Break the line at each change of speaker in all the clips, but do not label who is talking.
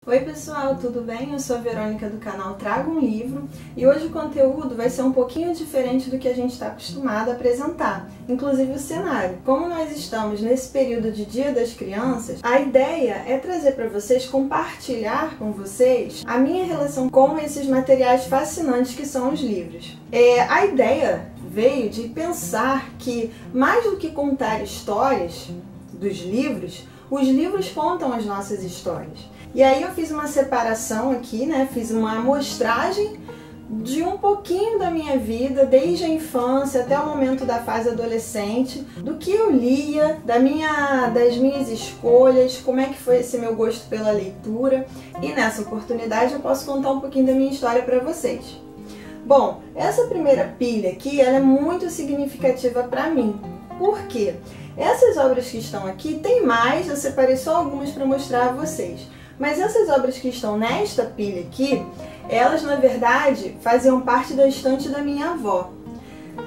Oi pessoal, tudo bem? Eu sou a Verônica do canal Trago um Livro e hoje o conteúdo vai ser um pouquinho diferente do que a gente está acostumado a apresentar, inclusive o cenário. Como nós estamos nesse período de Dia das Crianças, a ideia é trazer para vocês, compartilhar com vocês a minha relação com esses materiais fascinantes que são os livros. A ideia veio de pensar que, mais do que contar histórias dos livros, os livros contam as nossas histórias. E aí eu fiz uma separação aqui, né? Fiz uma amostragem de um pouquinho da minha vida, desde a infância até o momento da fase adolescente, do que eu lia, das minhas escolhas, como é que foi esse meu gosto pela leitura. E nessa oportunidade eu posso contar um pouquinho da minha história para vocês. Bom, essa primeira pilha aqui, ela é muito significativa para mim. Por quê? Essas obras que estão aqui, tem mais, eu separei só algumas para mostrar a vocês. Mas essas obras que estão nesta pilha aqui, elas na verdade faziam parte da estante da minha avó.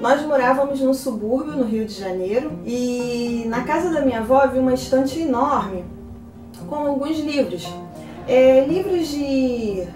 Nós morávamos num subúrbio no Rio de Janeiro e na casa da minha avó havia uma estante enorme com alguns livros. Livros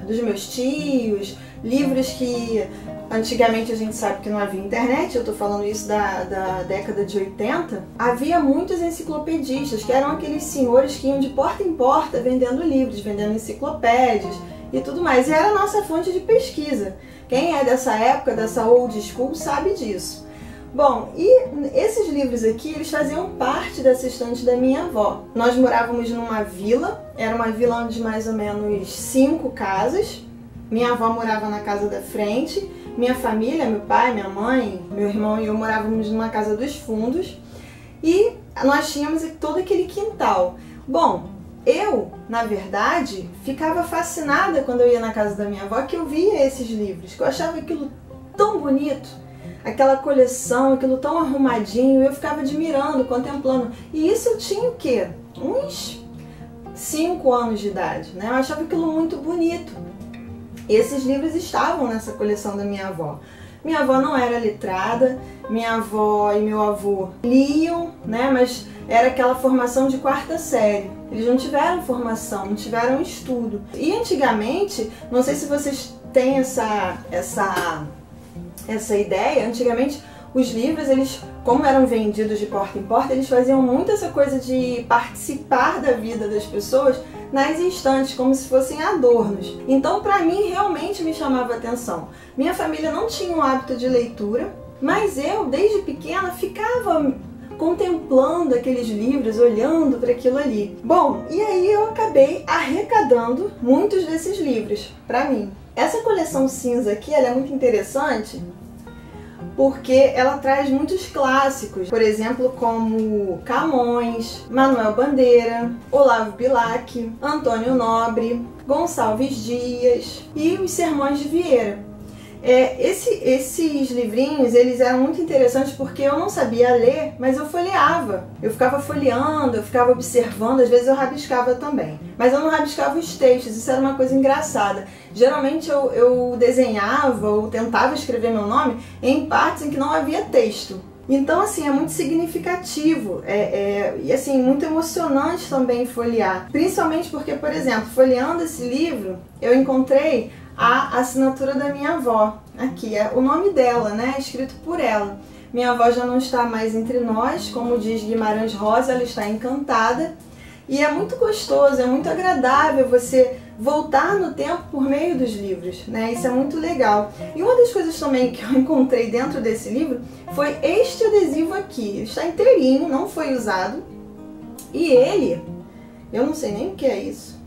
dos meus tios, livros que antigamente a gente sabe que não havia internet, eu estou falando isso da década de 80, havia muitos enciclopedistas, que eram aqueles senhores que iam de porta em porta vendendo livros, vendendo enciclopédias e tudo mais. E era a nossa fonte de pesquisa. Quem é dessa época, dessa old school, sabe disso. Bom, e esses livros aqui, eles faziam parte dessa estante da minha avó. Nós morávamos numa vila, era uma vila de mais ou menos 5 casas. Minha avó morava na casa da frente, minha família, meu pai, minha mãe, meu irmão e eu morávamos numa casa dos fundos e nós tínhamos todo aquele quintal. Bom, eu, na verdade, ficava fascinada quando eu ia na casa da minha avó, que eu via esses livros, que eu achava aquilo tão bonito, aquela coleção, aquilo tão arrumadinho, eu ficava admirando, contemplando. E isso eu tinha o quê? Uns 5 anos de idade, né? Eu achava aquilo muito bonito. Esses livros estavam nessa coleção da minha avó. Minha avó não era letrada, minha avó e meu avô liam, né? Mas era aquela formação de 4ª série. Eles não tiveram formação, não tiveram estudo. E antigamente, não sei se vocês têm essa ideia, antigamente os livros, eles, como eram vendidos de porta em porta, eles faziam muito essa coisa de participar da vida das pessoas nas estantes, como se fossem adornos. Então, para mim, realmente me chamava atenção. Minha família não tinha um hábito de leitura, mas eu, desde pequena, ficava contemplando aqueles livros, olhando para aquilo ali. Bom, e aí eu acabei arrecadando muitos desses livros para mim. Essa coleção cinza aqui, ela é muito interessante, porque ela traz muitos clássicos, por exemplo, como Camões, Manuel Bandeira, Olavo Bilac, Antônio Nobre, Gonçalves Dias e os Sermões de Vieira. Esses livrinhos, eles eram muito interessantes porque eu não sabia ler, mas eu folheava. Eu ficava folheando, eu ficava observando, às vezes eu rabiscava também. Mas eu não rabiscava os textos, isso era uma coisa engraçada. Geralmente eu desenhava ou tentava escrever meu nome em partes em que não havia texto. Então, assim, é muito significativo e, assim, muito emocionante também folhear. Principalmente porque, por exemplo, folheando esse livro, eu encontrei a assinatura da minha avó. Aqui é o nome dela, né? Escrito por ela. Minha avó já não está mais entre nós, como diz Guimarães Rosa, ela está encantada. E é muito gostoso, é muito agradável você voltar no tempo por meio dos livros, né? Isso é muito legal. E uma das coisas também que eu encontrei dentro desse livro foi este adesivo aqui. Ele está inteirinho, não foi usado. E ele, eu não sei nem o que é isso.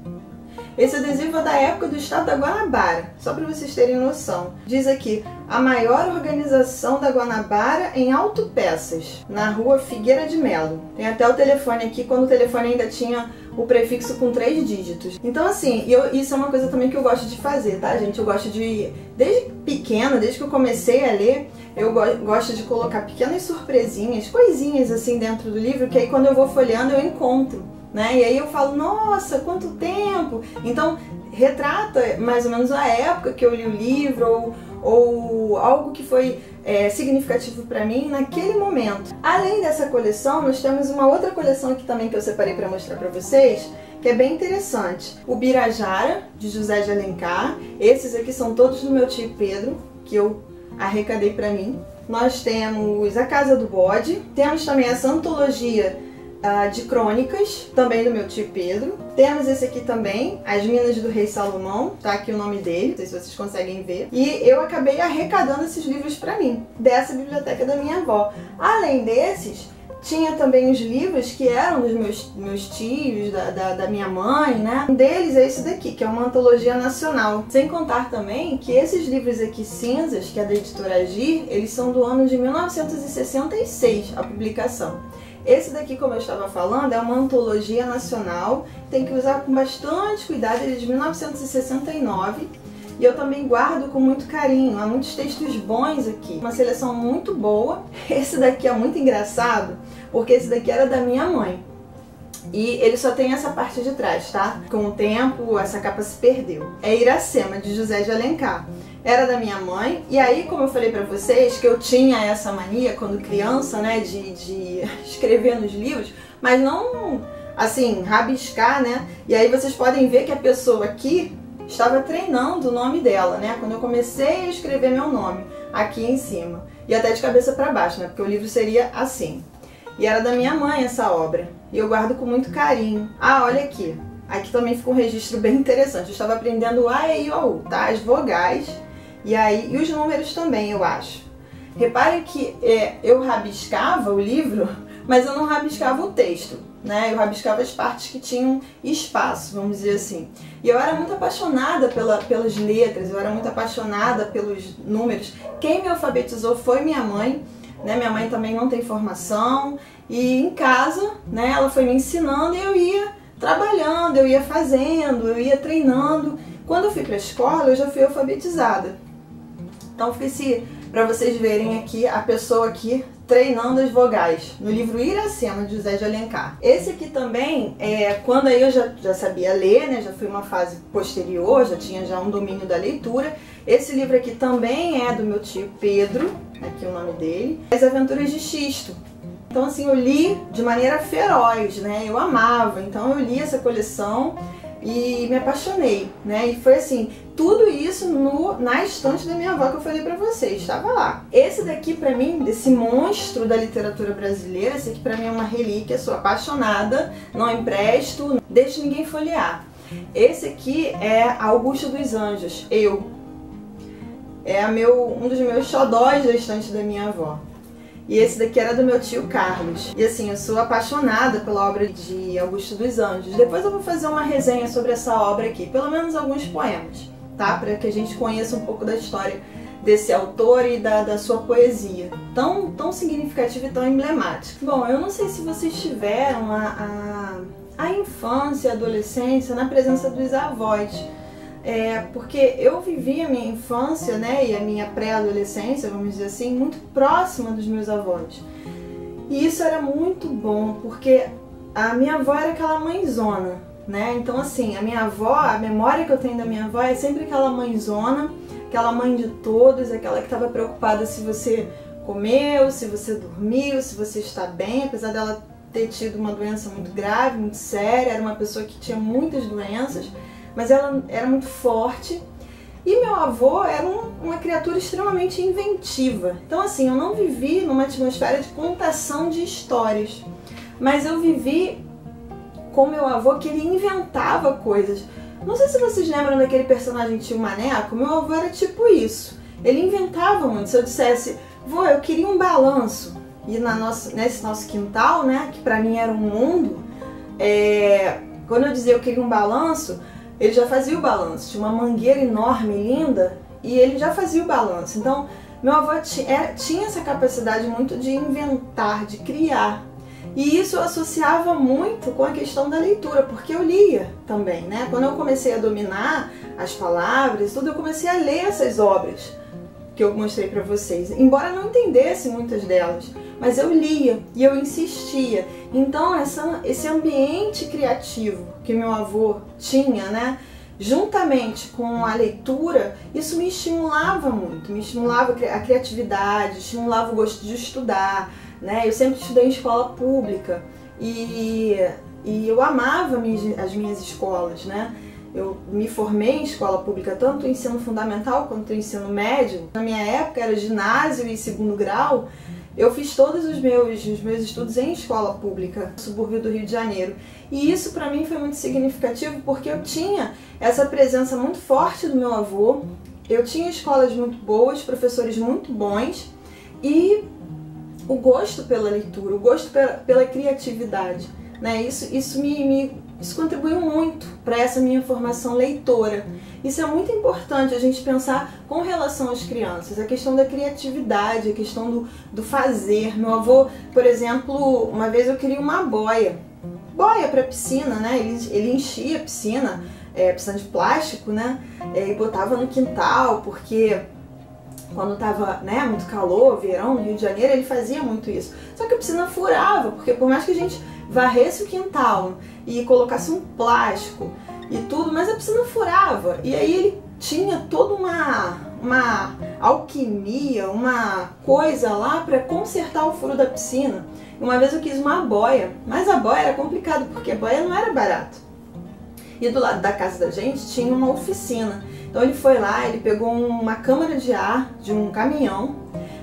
Esse adesivo é da época do estado da Guanabara, só para vocês terem noção. Diz aqui, a maior organização da Guanabara em autopeças, na rua Figueira de Melo. Tem até o telefone aqui, quando o telefone ainda tinha o prefixo com 3 dígitos. Então, assim, isso é uma coisa também que eu gosto de fazer, tá, gente? Eu gosto de, desde pequena, desde que eu comecei a ler, eu gosto de colocar pequenas surpresinhas, coisinhas assim dentro do livro, que aí quando eu vou folheando eu encontro, né? E aí eu falo, nossa, quanto tempo! Então, retrata mais ou menos a época que eu li o livro, ou algo que foi significativo para mim naquele momento. Além dessa coleção, nós temos uma outra coleção aqui também que eu separei para mostrar para vocês, que é bem interessante. O Birajara, de José de Alencar. Esses aqui são todos do meu tio Pedro, que eu arrecadei para mim. Nós temos A Casa do Bode, temos também essa antologia de crônicas, também do meu tio Pedro. Temos esse aqui também, As Minas do Rei Salomão, tá aqui o nome dele, não sei se vocês conseguem ver. E eu acabei arrecadando esses livros para mim, dessa biblioteca da minha avó. Além desses, tinha também os livros que eram dos meus tios, da minha mãe, né? Um deles é esse daqui, que é uma antologia nacional. Sem contar também que esses livros aqui cinzas, que é da editora Agir, eles são do ano de 1966, a publicação. Esse daqui, como eu estava falando, é uma antologia nacional, tem que usar com bastante cuidado, ele é de 1969. E eu também guardo com muito carinho, há muitos textos bons aqui, uma seleção muito boa. Esse daqui é muito engraçado, porque esse daqui era da minha mãe. E ele só tem essa parte de trás, tá? Com o tempo, essa capa se perdeu. É Iracema, de José de Alencar. Era da minha mãe, e aí, como eu falei pra vocês, que eu tinha essa mania, quando criança, né, de escrever nos livros, mas não, assim, rabiscar, né? E aí vocês podem ver que a pessoa aqui estava treinando o nome dela, né? Quando eu comecei a escrever meu nome, aqui em cima. E até de cabeça para baixo, né? Porque o livro seria assim. E era da minha mãe essa obra. E eu guardo com muito carinho. Ah, olha aqui. Aqui também fica um registro bem interessante. Eu estava aprendendo o A, E, I, O, U, tá? As vogais. E os números também, eu acho. Reparem que eu rabiscava o livro, mas eu não rabiscava o texto, né? Eu rabiscava as partes que tinham espaço, vamos dizer assim. E eu era muito apaixonada pelas letras, eu era muito apaixonada pelos números. Quem me alfabetizou foi minha mãe, né? Minha mãe também não tem formação. E em casa, né, ela foi me ensinando e eu ia trabalhando, eu ia fazendo, eu ia treinando. Quando eu fui para a escola, eu já fui alfabetizada. Então fica para vocês verem aqui a pessoa aqui treinando as vogais, no livro Iracema, de José de Alencar. Esse aqui também, quando aí eu já sabia ler, né, já foi uma fase posterior, já tinha já um domínio da leitura. Esse livro aqui também é do meu tio Pedro, aqui o nome dele, As Aventuras de Xisto. Então assim, eu li de maneira feroz, né, eu amava, então eu li essa coleção e me apaixonei, né? E foi assim, tudo isso na estante da minha avó que eu falei pra vocês, estava lá. Esse daqui pra mim, desse monstro da literatura brasileira, esse aqui pra mim é uma relíquia, sou apaixonada, não empresto, deixo ninguém folhear. Esse aqui é Augusto dos Anjos, é um dos meus xodós da estante da minha avó. E esse daqui era do meu tio Carlos. E assim, eu sou apaixonada pela obra de Augusto dos Anjos. Depois eu vou fazer uma resenha sobre essa obra aqui, pelo menos alguns poemas, tá? Para que a gente conheça um pouco da história desse autor e da sua poesia, tão significativa e tão emblemática. Bom, eu não sei se vocês tiveram a infância e a adolescência na presença dos avós. Porque eu vivi a minha infância, né, e a minha pré-adolescência, vamos dizer assim, muito próxima dos meus avós. E isso era muito bom, porque a minha avó era aquela mãezona, né? Então assim, a minha avó, a memória que eu tenho da minha avó é sempre aquela mãezona, aquela mãe de todos, aquela que estava preocupada se você comeu, se você dormiu, se você está bem, apesar dela ter tido uma doença muito grave, muito séria, era uma pessoa que tinha muitas doenças, mas ela era muito forte. E meu avô era uma criatura extremamente inventiva. Então assim, eu não vivi numa atmosfera de contação de histórias, mas eu vivi com meu avô, que ele inventava coisas. Não sei se vocês lembram daquele personagem Tio Maneco, meu avô era tipo isso. Ele inventava muito. Se eu dissesse, vô, eu queria um balanço, e nesse nosso quintal, né, que pra mim era um mundo, quando eu dizia eu queria um balanço, ele já fazia o balanço. Tinha uma mangueira enorme, linda, e ele já fazia o balanço. Então, meu avô tinha essa capacidade muito de inventar, de criar. E isso eu associava muito com a questão da leitura, porque eu lia também, né? Quando eu comecei a dominar as palavras, tudo, eu comecei a ler essas obras que eu mostrei pra vocês. Embora eu não entendesse muitas delas, mas eu lia e eu insistia. Então esse ambiente criativo que meu avô tinha, né, juntamente com a leitura, isso me estimulava muito, me estimulava a criatividade, estimulava o gosto de estudar, né? Eu sempre estudei em escola pública e e eu amava as minhas escolas, né? Eu me formei em escola pública, tanto o ensino fundamental quanto o ensino médio. Na minha época era ginásio e segundo grau. Eu fiz todos os meus estudos em escola pública, no subúrbio do Rio de Janeiro. E isso para mim foi muito significativo porque eu tinha essa presença muito forte do meu avô, eu tinha escolas muito boas, professores muito bons e o gosto pela leitura, o gosto pela criatividade, né? Isso contribuiu muito para essa minha formação leitora. Isso é muito importante a gente pensar com relação às crianças, a questão da criatividade, a questão do fazer. Meu avô, por exemplo, uma vez eu queria uma boia para piscina, né? Ele enchia a piscina, piscina de plástico, né? E botava no quintal, porque quando tava, né, muito calor, verão no Rio de Janeiro, ele fazia muito isso. Só que a piscina furava, porque por mais que a gente varresse o quintal e colocasse um plástico e tudo, mas a piscina furava. E aí ele tinha toda uma alquimia, uma coisa lá para consertar o furo da piscina. Uma vez eu quis uma boia, mas a boia era complicado, porque a boia não era barato. E do lado da casa da gente tinha uma oficina. Então ele foi lá, ele pegou uma câmara de ar de um caminhão,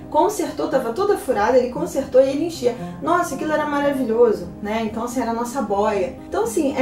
consertou, estava toda furada, ele consertou e ele enchia. Nossa, aquilo era maravilhoso, né? Então assim, era a nossa boia. Então assim,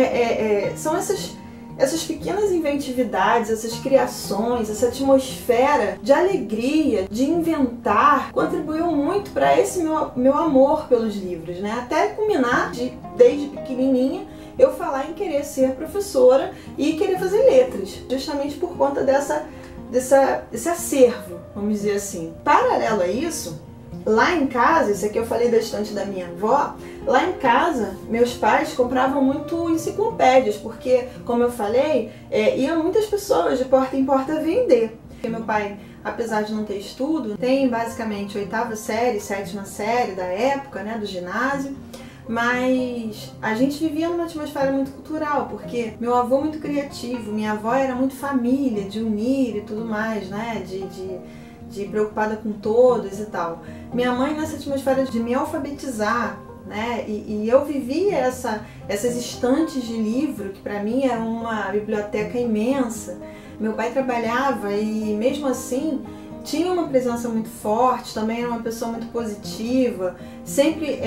são essas pequenas inventividades, essas criações, essa atmosfera de alegria, de inventar, contribuiu muito para esse meu amor pelos livros, né? Até culminar, desde pequenininha, eu falar em querer ser professora e querer fazer letras, justamente por conta desse acervo, vamos dizer assim. Paralelo a isso, lá em casa, isso aqui eu falei da estante da minha avó, lá em casa meus pais compravam muito enciclopédias, porque, como eu falei, iam muitas pessoas de porta em porta vender. Porque meu pai, apesar de não ter estudo, tem basicamente 8ª série, 7ª série da época, né, do ginásio, mas a gente vivia numa atmosfera muito cultural, porque meu avô muito criativo, minha avó era muito família, de unir e tudo mais, né, de preocupada com todos e tal. Minha mãe nessa atmosfera de me alfabetizar, né, e eu vivia essas estantes de livro, que para mim era uma biblioteca imensa. Meu pai trabalhava e mesmo assim tinha uma presença muito forte, também era uma pessoa muito positiva, sempre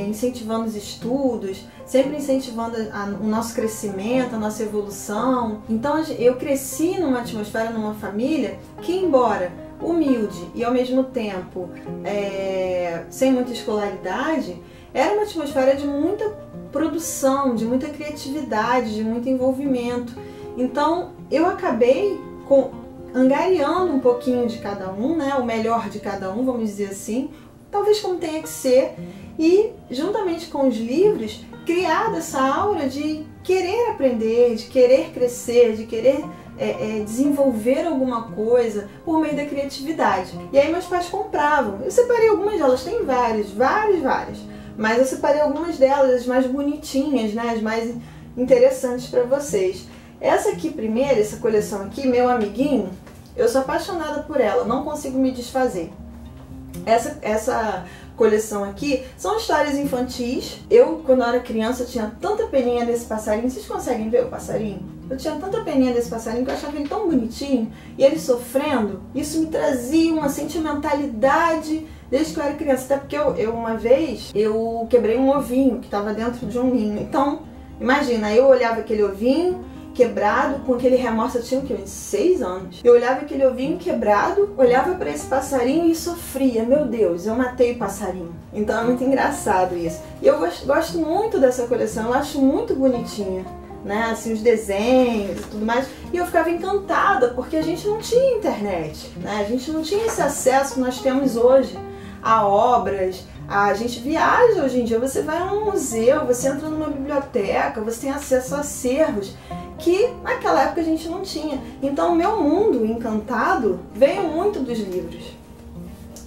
incentivando os estudos, sempre incentivando o nosso crescimento, a nossa evolução. Então eu cresci numa atmosfera, numa família que, embora humilde e ao mesmo tempo sem muita escolaridade, era uma atmosfera de muita produção, de muita criatividade, de muito envolvimento. Então eu acabei angariando um pouquinho de cada um, né? O melhor de cada um, vamos dizer assim, talvez como tenha que ser, e juntamente com os livros, criar essa aura de querer aprender, de querer crescer, de querer desenvolver alguma coisa por meio da criatividade. E aí meus pais compravam. Eu separei algumas delas, tem várias, mas eu separei algumas delas, as mais bonitinhas, né? As mais interessantes para vocês. Essa aqui primeiro, essa coleção aqui, Meu Amiguinho, eu sou apaixonada por ela, não consigo me desfazer. Essa coleção aqui são histórias infantis. Eu, quando eu era criança, tinha tanta peninha desse passarinho. Vocês conseguem ver o passarinho? Eu tinha tanta peninha desse passarinho que eu achava ele tão bonitinho. E ele sofrendo, isso me trazia uma sentimentalidade desde que eu era criança. Até porque uma vez, eu quebrei um ovinho que estava dentro de um ninho. Então, imagina, eu olhava aquele ovinho quebrado, com aquele remorso, eu tinha o quê? Uns 6 anos. Eu olhava aquele ovinho quebrado, olhava para esse passarinho e sofria. Meu Deus, eu matei o passarinho. Então é muito engraçado isso. E eu gosto muito dessa coleção, eu acho muito bonitinha, né? Assim, os desenhos e tudo mais. E eu ficava encantada, porque a gente não tinha internet, né? A gente não tinha esse acesso que nós temos hoje a obras. A gente viaja hoje em dia, você vai a um museu, você entra numa biblioteca, você tem acesso a acervos que naquela época a gente não tinha. Então o meu mundo encantado veio muito dos livros.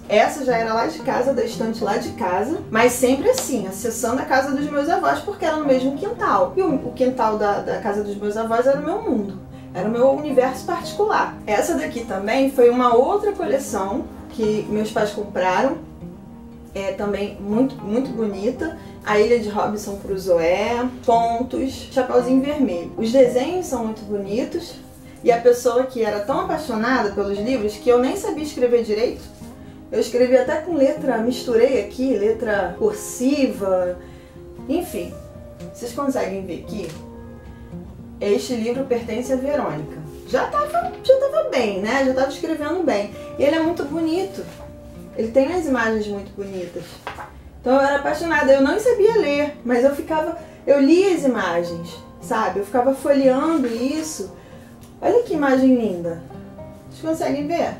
Essa já era lá de casa, da estante lá de casa, mas sempre assim, acessando a casa dos meus avós, porque era no mesmo quintal. E o quintal da casa dos meus avós era o meu mundo, era o meu universo particular. Essa daqui também foi uma outra coleção que meus pais compraram, também muito bonita, A Ilha de Robinson Crusoe, Contos, Chapeuzinho Vermelho. Os desenhos são muito bonitos e a pessoa que era tão apaixonada pelos livros que eu nem sabia escrever direito. Eu escrevi até com letra, misturei aqui, letra cursiva, enfim. Vocês conseguem ver aqui? Este livro pertence a Verônica. Já tava bem, né? Já tava escrevendo bem. E ele é muito bonito. Ele tem as imagens muito bonitas. Então eu era apaixonada. Eu não sabia ler, mas eu lia as imagens, sabe? Eu ficava folheando isso. Olha que imagem linda. Vocês conseguem ver?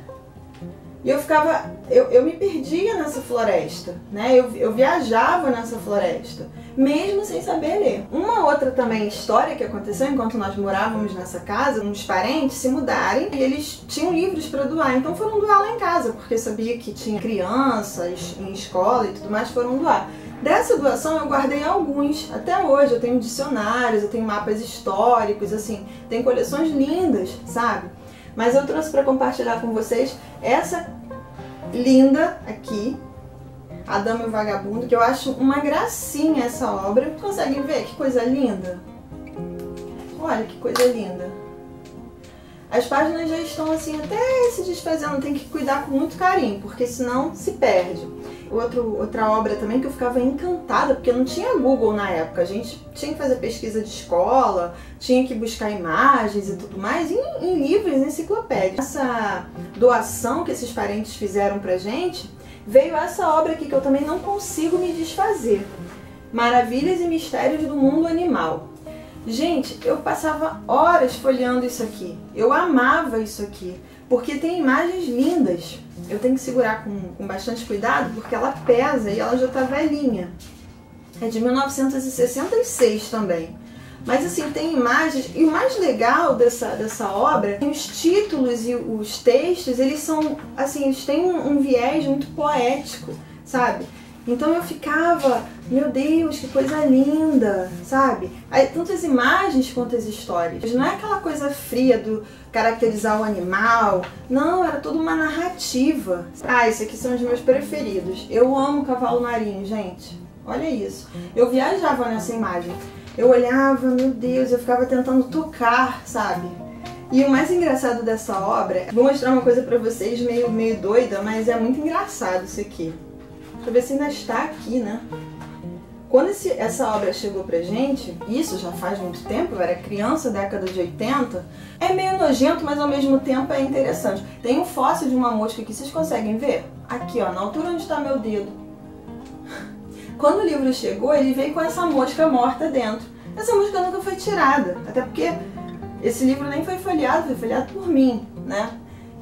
E eu me perdia nessa floresta, né? Eu viajava nessa floresta, mesmo sem saber ler. Uma outra também história que aconteceu enquanto nós morávamos nessa casa, uns parentes se mudarem e eles tinham livros para doar, então foram doar lá em casa, porque sabia que tinha crianças em escola e tudo mais, foram doar. Dessa doação eu guardei alguns, até hoje eu tenho dicionários, eu tenho mapas históricos, assim, tem coleções lindas, sabe? Mas eu trouxe para compartilhar com vocês essa linda aqui, A Dama e o Vagabundo, que eu acho uma gracinha essa obra. Conseguem ver que coisa linda? Olha que coisa linda. As páginas já estão assim até se desfazendo, tem que cuidar com muito carinho, porque senão se perde. Outra obra também que eu ficava encantada, porque não tinha Google na época, a gente tinha que fazer pesquisa de escola, tinha que buscar imagens e tudo mais em livros, em enciclopédias. Essa doação que esses parentes fizeram pra gente, veio essa obra aqui que eu também não consigo me desfazer. Maravilhas e Mistérios do Mundo Animal. Gente, eu passava horas folheando isso aqui, eu amava isso aqui, porque tem imagens lindas. Eu tenho que segurar com bastante cuidado, porque ela pesa e ela já tá velhinha. É de 1966 também. Mas assim, tem imagens, e o mais legal dessa obra, os títulos e os textos, eles são, assim, eles têm um viés muito poético, sabe? Então eu ficava, meu Deus, que coisa linda, sabe? Aí, tanto as imagens quanto as histórias. Não é aquela coisa fria do caracterizar o animal, não, era toda uma narrativa. Ah, esses aqui são os meus preferidos. Eu amo cavalo marinho, gente. Olha isso. Eu viajava nessa imagem. Eu olhava, meu Deus, eu ficava tentando tocar, sabe? E o mais engraçado dessa obra, vou mostrar uma coisa pra vocês meio doida, mas é muito engraçado isso aqui. Deixa eu ver se ainda está aqui, né? Quando essa obra chegou pra gente, isso já faz muito tempo, eu era criança, década de 80, é meio nojento, mas ao mesmo tempo é interessante. Tem um fóssil de uma mosca aqui, vocês conseguem ver? Aqui, ó, na altura onde está meu dedo. Quando o livro chegou, ele veio com essa mosca morta dentro. Essa mosca nunca foi tirada, até porque esse livro nem foi folheado por mim, né?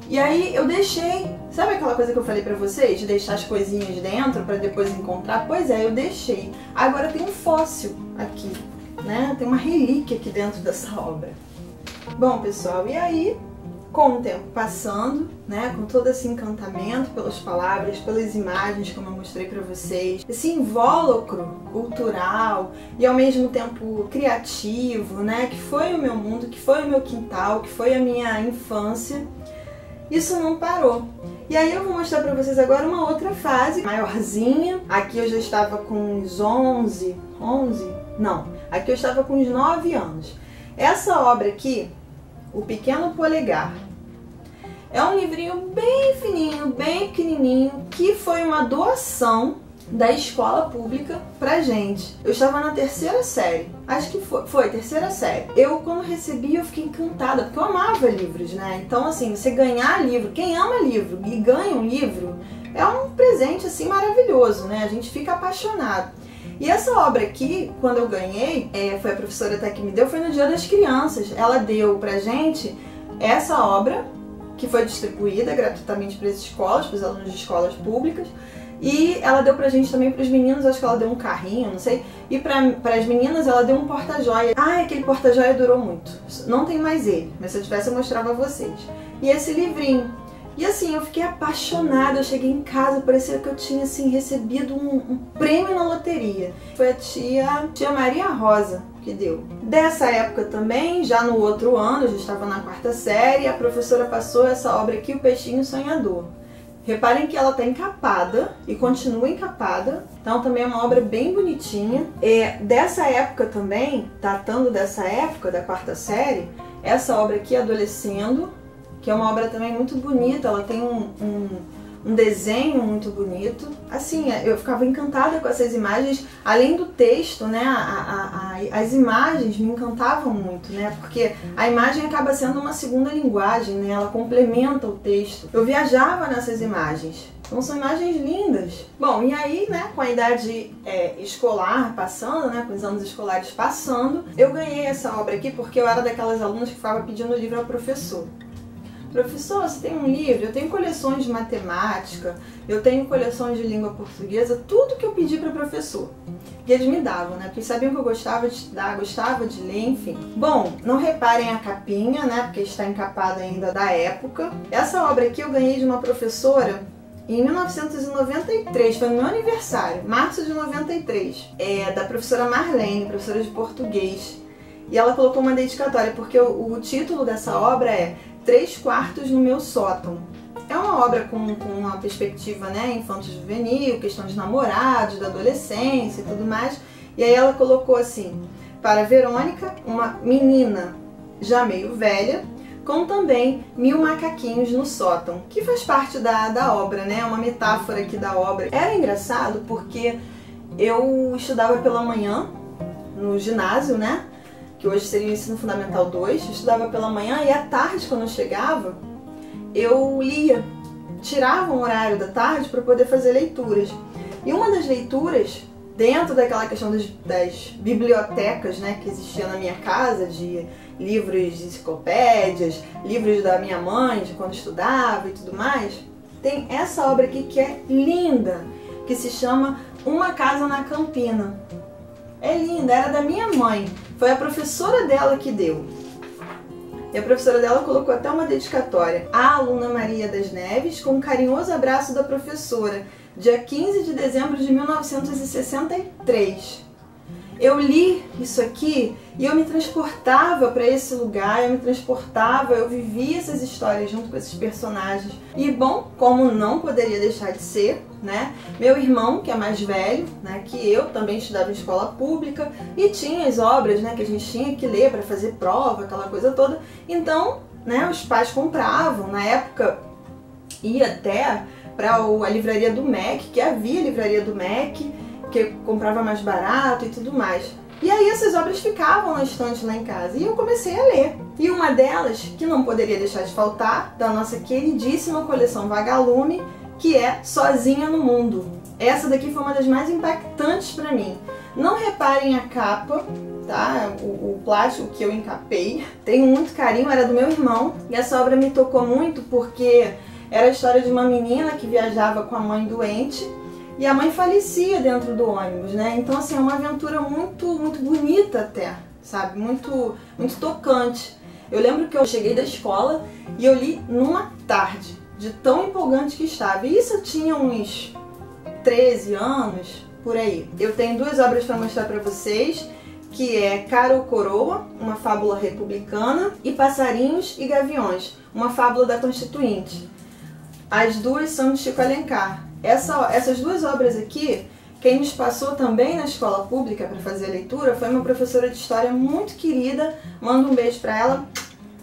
E aí eu deixei, sabe aquela coisa que eu falei pra vocês, de deixar as coisinhas dentro pra depois encontrar? Pois é, eu deixei. Agora tem um fóssil aqui, né? Tem uma relíquia aqui dentro dessa obra. Bom, pessoal, e aí, com o tempo passando, né, com todo esse encantamento pelas palavras, pelas imagens, como eu mostrei pra vocês, esse invólucro cultural e ao mesmo tempo criativo, né, que foi o meu mundo, que foi o meu quintal, que foi a minha infância, isso não parou. E aí eu vou mostrar pra vocês agora uma outra fase, maiorzinha. Aqui eu já estava com uns 11? Não, aqui eu estava com uns 9 anos. Essa obra aqui, O Pequeno Polegar, é um livrinho bem fininho, bem pequenininho, que foi uma doação da escola pública pra gente. Eu estava na 3ª série, acho que foi 3ª série. Eu, quando recebi, eu fiquei encantada, porque eu amava livros, né? Então, assim, você ganhar livro, quem ama livro e ganha um livro, é um presente, assim, maravilhoso, né? A gente fica apaixonado. E essa obra aqui, quando eu ganhei, foi a professora até que me deu, foi no Dia das Crianças. Ela deu pra gente essa obra, que foi distribuída gratuitamente para as escolas, para os alunos de escolas públicas. E ela deu pra gente também, pros meninos, acho que ela deu um carrinho, não sei. E pras meninas ela deu um porta-joia. Ah, aquele porta-joia durou muito. Não tem mais ele, mas se eu tivesse eu mostrava a vocês. E esse livrinho. E assim, eu fiquei apaixonada, eu cheguei em casa, parecia que eu tinha assim, recebido um prêmio na loteria. Foi a tia Maria Rosa que deu. Dessa época também, já no outro ano, eu já estava na 4ª série, a professora passou essa obra aqui, O Peixinho Sonhador. Reparem que ela está encapada e continua encapada, então também é uma obra bem bonitinha. Dessa época também, datando dessa época, da 4ª série, essa obra aqui, Adolescendo, que é uma obra também muito bonita, ela tem um desenho muito bonito. Assim, eu ficava encantada com essas imagens, além do texto, né, as imagens me encantavam muito, né, porque a imagem acaba sendo uma segunda linguagem, né, ela complementa o texto. Eu viajava nessas imagens, então são imagens lindas. Bom, e aí, né, com a idade escolar passando, né, com os anos escolares passando, eu ganhei essa obra aqui porque eu era daquelas alunas que ficava pedindo livro ao professor. Professor, você tem um livro? Eu tenho coleções de matemática, eu tenho coleções de língua portuguesa, tudo que eu pedi para o professor. E eles me davam, né? Porque sabiam que eu gostava de estudar, gostava de ler, enfim. Bom, não reparem a capinha, né? Porque está encapada ainda da época. Essa obra aqui eu ganhei de uma professora em 1993, foi no meu aniversário, março de 93. Da professora Marlene, professora de português. E ela colocou uma dedicatória, porque o título dessa obra é 3/4 no meu sótão. É uma obra com uma perspectiva, né, infanto-juvenil, questão de namorados, da adolescência e tudo mais. E aí ela colocou assim: para Verônica, uma menina já meio velha, com também 1000 macaquinhos no sótão, que faz parte da obra, né, uma metáfora aqui da obra. Era engraçado porque eu estudava pela manhã no ginásio, né, que hoje seria o ensino fundamental 2, eu estudava pela manhã e à tarde, quando eu chegava, eu lia, tirava um horário da tarde para poder fazer leituras. E uma das leituras, dentro daquela questão das bibliotecas, né, que existia na minha casa, de livros de enciclopédias, livros da minha mãe, de quando estudava e tudo mais, tem essa obra aqui que é linda, que se chama Uma Casa na Campina. É linda, era da minha mãe, foi a professora dela que deu. E a professora dela colocou até uma dedicatória: à aluna Maria das Neves, com um carinhoso abraço da professora, dia 15 de dezembro de 1963. Eu li isso aqui e eu me transportava para esse lugar, eu vivia essas histórias junto com esses personagens. E bom, como não poderia deixar de ser, né, meu irmão, que é mais velho, né, que eu, também estudava em escola pública e tinha as obras, né, que a gente tinha que ler para fazer prova, aquela coisa toda. Então, né, os pais compravam, na época ia até para a livraria do MEC, que havia livraria do MEC, que comprava mais barato e tudo mais. E aí essas obras ficavam na estante lá em casa e eu comecei a ler. E uma delas, que não poderia deixar de faltar, da nossa queridíssima coleção Vagalume, que é Sozinha no Mundo. Essa daqui foi uma das mais impactantes para mim. Não reparem a capa, tá? O plástico que eu encapei. Tenho muito carinho, era do meu irmão. E essa obra me tocou muito porque era a história de uma menina que viajava com a mãe doente e a mãe falecia dentro do ônibus, né? Então, assim, é uma aventura muito, muito bonita até, sabe? Muito, muito tocante. Eu lembro que eu cheguei da escola e eu li numa tarde, de tão empolgante que estava. E isso eu tinha uns 13 anos, por aí. Eu tenho duas obras para mostrar para vocês, que é Cara ou Coroa, uma fábula republicana, e Passarinhos e Gaviões, uma fábula da Constituinte. As duas são de Chico Alencar. Essas duas obras aqui, quem nos passou também na escola pública para fazer a leitura foi uma professora de história muito querida, mando um beijo para ela.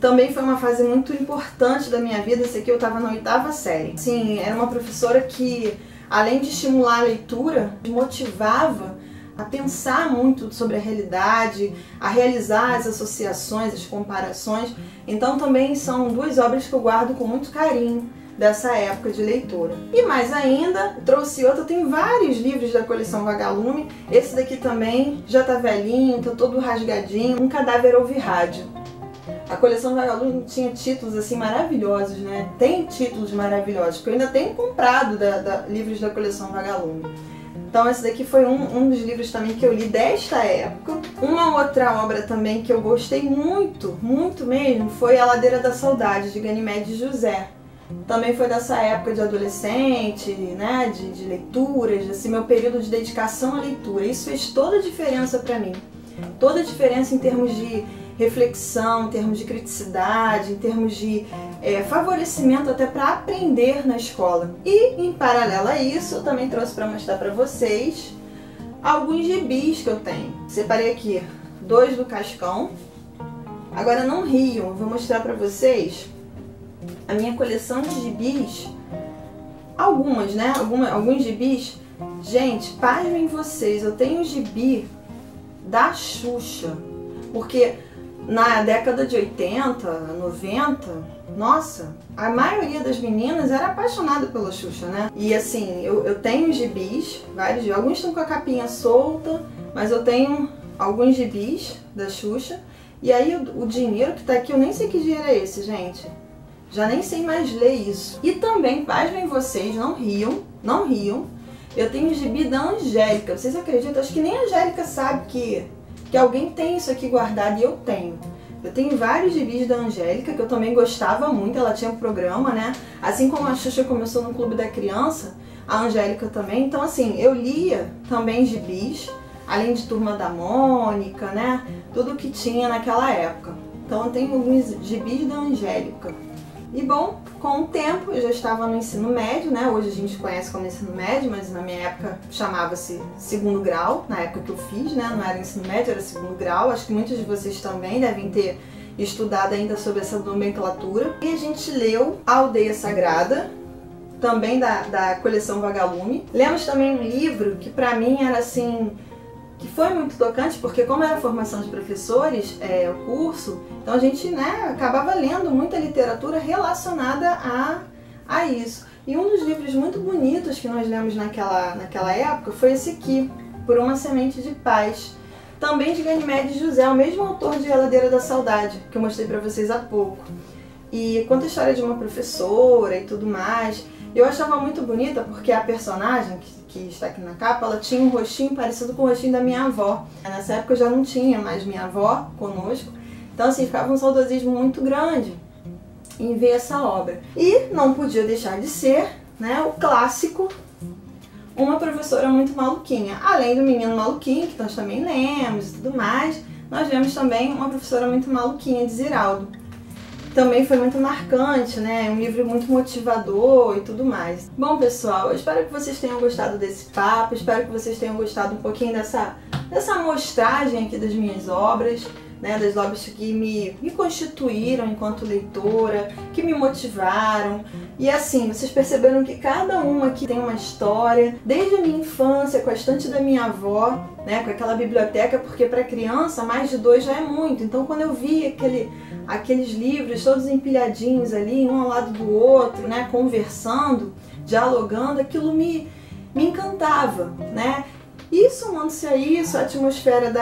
Também foi uma fase muito importante da minha vida, esse aqui eu estava na 8ª série. Sim, era uma professora que, além de estimular a leitura, motivava a pensar muito sobre a realidade, a realizar as associações, as comparações. Então também são duas obras que eu guardo com muito carinho dessa época de leitura. E mais ainda, trouxe outra, tem vários livros da coleção Vagalume. Esse daqui também já tá velhinho, tá todo rasgadinho, Um Cadáver Ouve Rádio. A coleção Vagalume tinha títulos assim maravilhosos, né? Tem títulos maravilhosos, porque eu ainda tenho comprado livros da coleção Vagalume. Então esse daqui foi um dos livros também que eu li desta época. Uma outra obra também que eu gostei muito, muito mesmo, foi A Ladeira da Saudade, de Ganymede José. Também foi dessa época de adolescente, né, de leituras, assim, meu período de dedicação à leitura. Isso fez toda a diferença para mim. Toda a diferença em termos de reflexão, em termos de criticidade, em termos de favorecimento até para aprender na escola. E em paralelo a isso, eu também trouxe para mostrar para vocês alguns gibis que eu tenho. Separei aqui 2 do Cascão. Agora não riam, eu vou mostrar para vocês a minha coleção de gibis. Algumas, né? Alguns gibis. Gente, pasmem vocês, eu tenho gibi da Xuxa. Porque na década de 80, 90, nossa, a maioria das meninas era apaixonada pela Xuxa, né? E assim, eu tenho gibis, vários, alguns estão com a capinha solta, mas eu tenho alguns gibis da Xuxa. E aí o dinheiro que tá aqui, eu nem sei que dinheiro é esse, gente. Já nem sei mais ler isso. E também, pasmem vocês, não riam, não riam. Eu tenho o gibi da Angélica. Vocês acreditam? Acho que nem a Angélica sabe que alguém tem isso aqui guardado e eu tenho. Eu tenho vários gibis da Angélica, que eu também gostava muito, ela tinha um programa, né? Assim como a Xuxa começou no Clube da Criança, a Angélica também. Então assim, eu lia também gibis, além de Turma da Mônica, né? Tudo que tinha naquela época. Então eu tenho alguns gibis da Angélica. E bom, com o tempo eu já estava no ensino médio, né? Hoje a gente conhece como ensino médio, mas na minha época chamava-se segundo grau, na época que eu fiz, né? Não era ensino médio, era segundo grau. Acho que muitos de vocês também devem ter estudado ainda sobre essa nomenclatura. E a gente leu A Aldeia Sagrada, também da coleção Vagalume. Lemos também um livro que pra mim era assim, que foi muito tocante, porque como era formação de professores, o curso, então a gente, né, acabava lendo muita literatura relacionada a isso. E um dos livros muito bonitos que nós lemos naquela época foi esse aqui, Por uma Semente de Paz, também de Ganymede José, o mesmo autor de A Ladeira da Saudade, que eu mostrei pra vocês há pouco. E conta a história de uma professora e tudo mais. Eu achava muito bonita porque a personagem que está aqui na capa, ela tinha um rostinho parecido com o rostinho da minha avó. Nessa época eu já não tinha mais minha avó conosco, então assim, ficava um saudosismo muito grande em ver essa obra. E não podia deixar de ser, né, o clássico Uma Professora Muito Maluquinha. Além do Menino Maluquinho, que nós também lemos e tudo mais, nós lemos também Uma Professora Muito Maluquinha, de Ziraldo. Também foi muito marcante, né? Um livro muito motivador e tudo mais. Bom, pessoal, eu espero que vocês tenham gostado desse papo, espero que vocês tenham gostado um pouquinho dessa amostragem aqui das minhas obras, né? Das obras que me constituíram enquanto leitora, que me motivaram. E assim, vocês perceberam que cada uma aqui tem uma história, desde a minha infância, com a estante da minha avó, né? Com aquela biblioteca, porque para criança mais de 2 já é muito. Então quando eu vi aqueles livros todos empilhadinhos ali, um ao lado do outro, né, conversando, dialogando, aquilo me encantava, né? E somando-se a isso, a atmosfera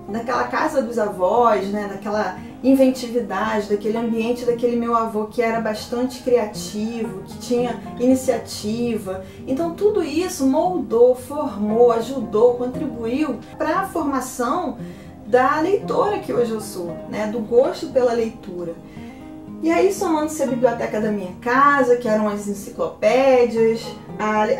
daquela casa dos avós, né, daquela inventividade, daquele ambiente daquele meu avô que era bastante criativo, que tinha iniciativa. Então tudo isso moldou, formou, ajudou, contribuiu para a formação da leitora que hoje eu sou, né, do gosto pela leitura. E aí, somando-se a biblioteca da minha casa, que eram as enciclopédias,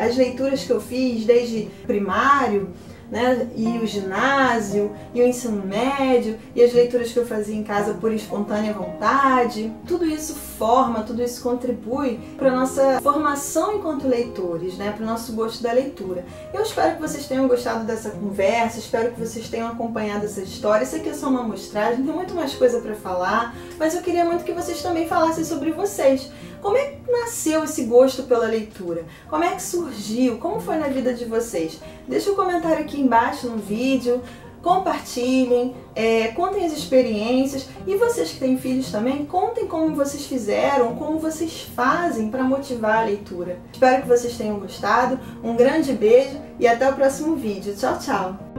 as leituras que eu fiz desde primário, né, e o ginásio, e o ensino médio, e as leituras que eu fazia em casa por espontânea vontade, tudo isso forma, tudo isso contribui para a nossa formação enquanto leitores, né, para o nosso gosto da leitura. Eu espero que vocês tenham gostado dessa conversa, espero que vocês tenham acompanhado essa história. Isso aqui é só uma amostragem, tem muito mais coisa para falar, mas eu queria muito que vocês também falassem sobre vocês. Como é que nasceu esse gosto pela leitura? Como é que surgiu? Como foi na vida de vocês? Deixa um comentário aqui embaixo no vídeo, compartilhem, contem as experiências. E vocês que têm filhos também, contem como vocês fizeram, como vocês fazem para motivar a leitura. Espero que vocês tenham gostado. Um grande beijo e até o próximo vídeo. Tchau, tchau!